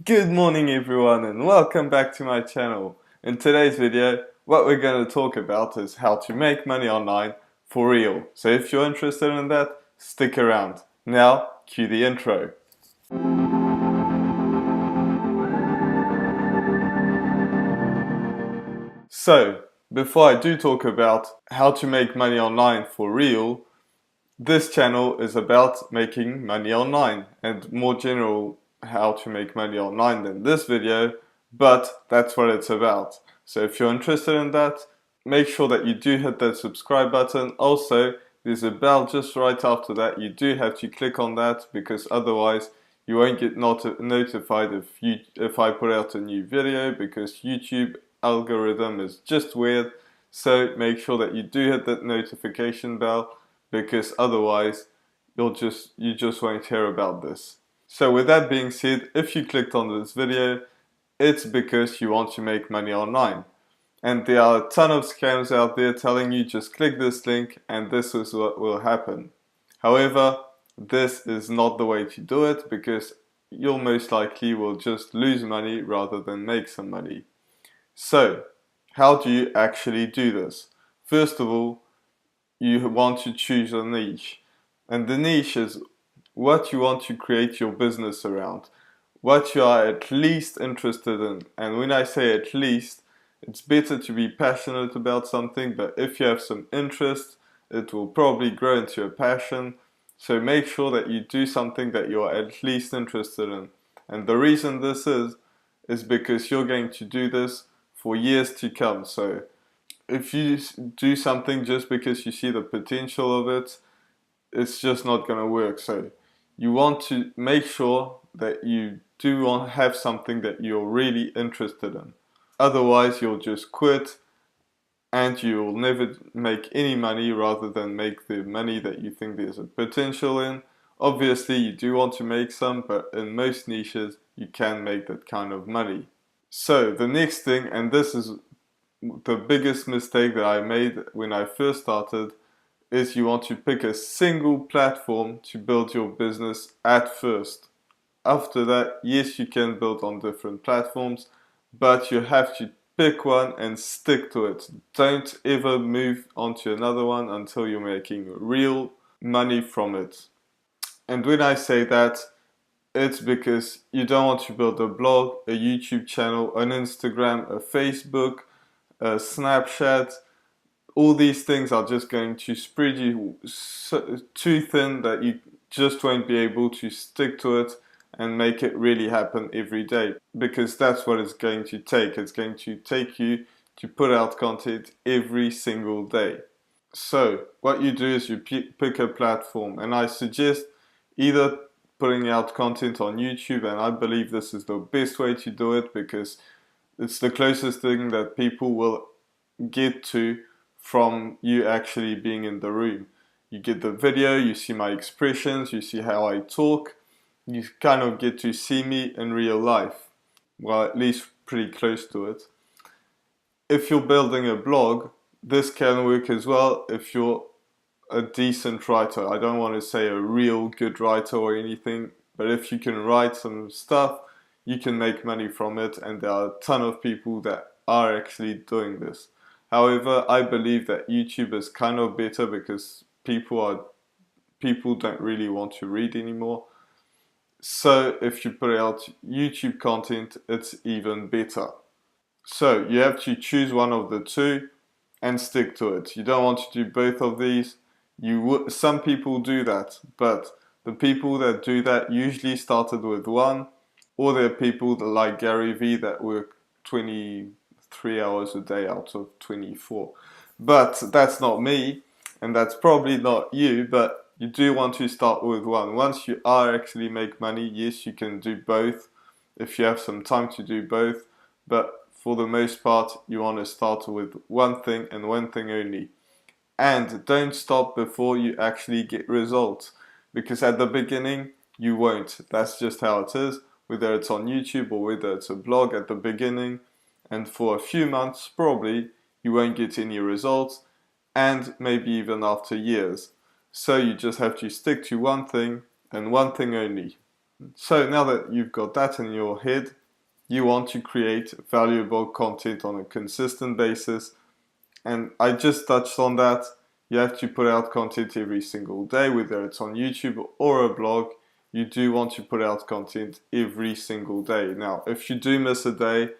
Good morning everyone and welcome back to my channel. In today's video, what we're going to talk about is how to make money online for real. So if you're interested in that, stick around. Now, cue the intro. So, before I do talk about how to make money online for real, this channel is about making money online and more general how to make money online than this video, but that's what it's about. So if you're interested in that, make sure that you do hit that subscribe button. Also, there's a bell just right after that. You do have to click on that because otherwise you won't get notified if I put out a new video, because YouTube algorithm is just weird. So make sure that you do hit that notification bell, because otherwise you just won't hear about this. So with that being said, if you clicked on this video, it's because you want to make money online. And there are a ton of scams out there telling you just click this link and this is what will happen. However, this is not the way to do it, because you'll most likely will just lose money rather than make some money. So, how do you actually do this? First of all, you want to choose a niche. And the niche is what you want to create your business around, what you are at least interested in. And when I say at least, it's better to be passionate about something, but if you have some interest, it will probably grow into a passion. So make sure that you do something that you're at least interested in. And the reason this is because you're going to do this for years to come. So if you do something just because you see the potential of it, it's just not going to work. So you want to make sure that you do want to have something that you're really interested in. Otherwise, you'll just quit and you'll never make any money rather than make the money that you think there's a potential in. Obviously, you do want to make some, but in most niches, you can make that kind of money. So the next thing, and this is the biggest mistake that I made when I first started, is you want to pick a single platform to build your business at first. After that, yes, you can build on different platforms, but you have to pick one and stick to it. Don't ever move onto another one until you're making real money from it. And when I say that, it's because you don't want to build a blog, a YouTube channel, an Instagram, a Facebook, a Snapchat. All these things are just going to spread you too thin that you just won't be able to stick to it and make it really happen every day, because that's what it's going to take. It's going to take you to put out content every single day. So what you do is you pick a platform, and I suggest either putting out content on YouTube, and I believe this is the best way to do it because it's the closest thing that people will get to from you actually being in the room. You get the video, you see my expressions, you see how I talk, you kind of get to see me in real life. Well, at least pretty close to it. If you're building a blog, this can work as well if you're a decent writer. I don't want to say a real good writer or anything, but if you can write some stuff, you can make money from it, and there are a ton of people that are actually doing this. However, I believe that YouTube is kind of better because people don't really want to read anymore. So if you put out YouTube content, it's even better. So you have to choose one of the two and stick to it. You don't want to do both of these. Some people do that, but the people that do that usually started with one, or there are people that, like Gary Vee, that work 23 hours a day out of 24. But that's not me, and that's probably not you, but you do want to start with one. Once you are actually make money, yes, you can do both if you have some time to do both, but for the most part, you want to start with one thing and one thing only. And don't stop before you actually get results, because at the beginning you won't. That's just how it is, whether it's on YouTube or whether it's a blog. At the beginning and for a few months probably you won't get any results, and maybe even after years. So you just have to stick to one thing and one thing only. So now that you've got that in your head, you want to create valuable content on a consistent basis. And I just touched on that. You have to put out content every single day, whether it's on YouTube or a blog. You do want to put out content every single day. Now, if you do miss a day,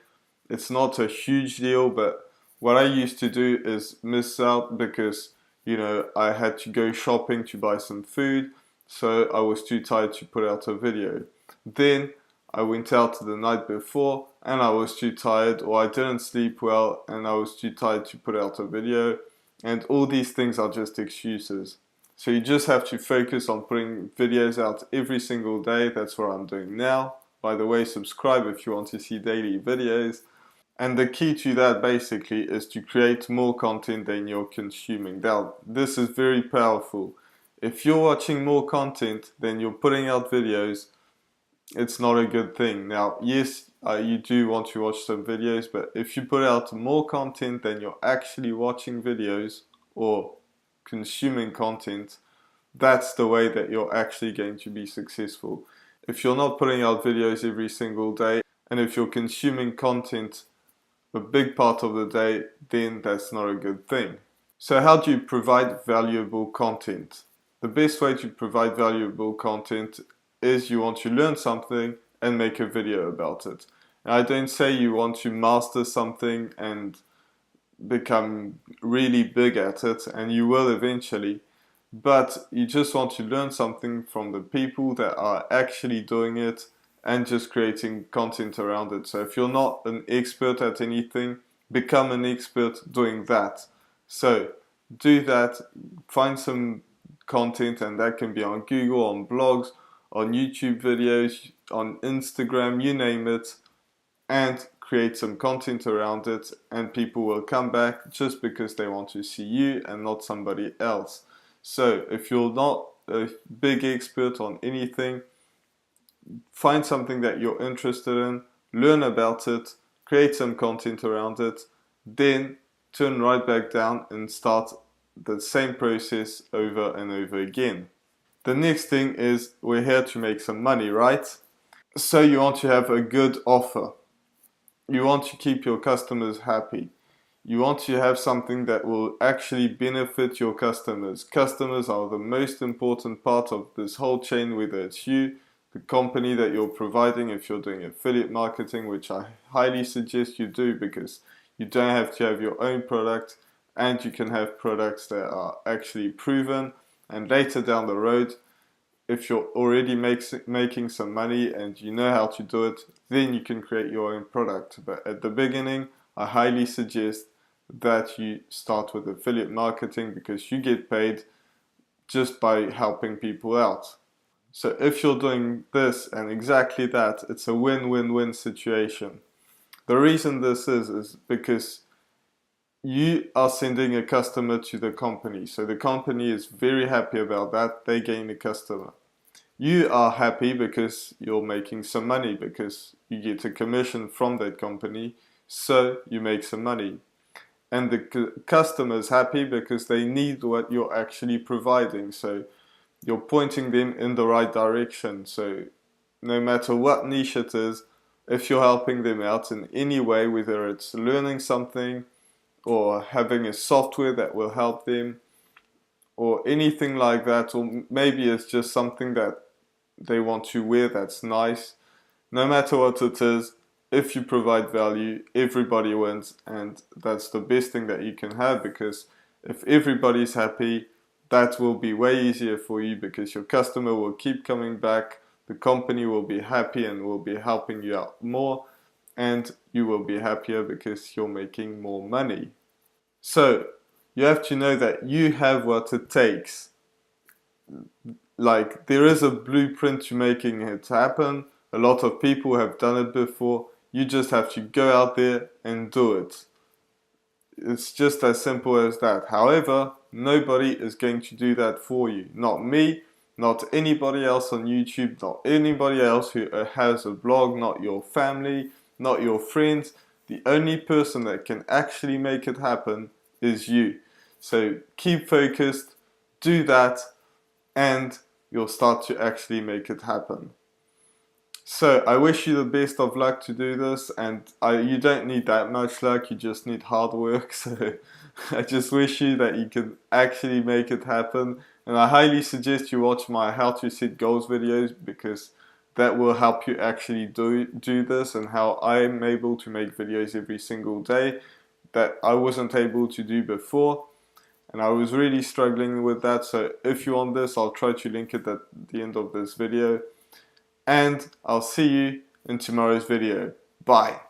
it's not a huge deal, but what I used to do is miss out because, I had to go shopping to buy some food, so I was too tired to put out a video. Then I went out the night before and I was too tired, or I didn't sleep well and I was too tired to put out a video. And all these things are just excuses. So you just have to focus on putting videos out every single day. That's what I'm doing now. By the way, subscribe if you want to see daily videos. And the key to that basically is to create more content than you're consuming. Now, this is very powerful. If you're watching more content than you're putting out videos, it's not a good thing. Now, yes, you do want to watch some videos, but if you put out more content than you're actually watching videos or consuming content, that's the way that you're actually going to be successful. If you're not putting out videos every single day, and if you're consuming content a big part of the day, then that's not a good thing. So how do you provide valuable content? The best way to provide valuable content is you want to learn something and make a video about it. And I don't say you want to master something and become really big at it, and you will eventually, but you just want to learn something from the people that are actually doing it and just creating content around it. So if you're not an expert at anything, become an expert doing that. So do that, find some content, and that can be on Google, on blogs, on YouTube videos, on Instagram, you name it, and create some content around it, and people will come back just because they want to see you and not somebody else. So if you're not a big expert on anything, find something that you're interested in, learn about it, create some content around it, then turn right back down and start the same process over and over again. The next thing is, we're here to make some money, right? So you want to have a good offer. You want to keep your customers happy. You want to have something that will actually benefit your customers. Customers are the most important part of this whole chain, whether it's you, the company that you're providing, if you're doing affiliate marketing, which I highly suggest you do, because you don't have to have your own product, and you can have products that are actually proven, and later down the road, if you're already making some money and you know how to do it, then you can create your own product. But at the beginning, I highly suggest that you start with affiliate marketing, because you get paid just by helping people out. So if you're doing this and exactly that, it's a win-win-win situation. The reason this is because you are sending a customer to the company. So the company is very happy about that. They gain a customer. You are happy because you're making some money, because you get a commission from that company, so you make some money. And the customer is happy because they need what you're actually providing. So you're pointing them in the right direction. So no matter what niche it is, if you're helping them out in any way, whether it's learning something or having a software that will help them or anything like that, or maybe it's just something that they want to wear that's nice, no matter what it is, if you provide value, everybody wins. And that's the best thing that you can have, because if everybody's happy, that will be way easier for you, because your customer will keep coming back, the company will be happy and will be helping you out more, and you will be happier because you're making more money. So you have to know that you have what it takes. Like, there is a blueprint to making it happen. A lot of people have done it before. You just have to go out there and do it. It's just as simple as that. However, nobody is going to do that for you. Not me, not anybody else on YouTube, not anybody else who has a blog, not your family, not your friends. The only person that can actually make it happen is you. So keep focused, do that, and you'll start to actually make it happen. So I wish you the best of luck to do this, and you don't need that much luck, you just need hard work. So I just wish you that you could actually make it happen, and I highly suggest you watch my how to set goals videos, because that will help you actually do this, and how I'm able to make videos every single day that I wasn't able to do before. And I was really struggling with that. So if you want this, I'll try to link it at the end of this video. And I'll see you in tomorrow's video. Bye.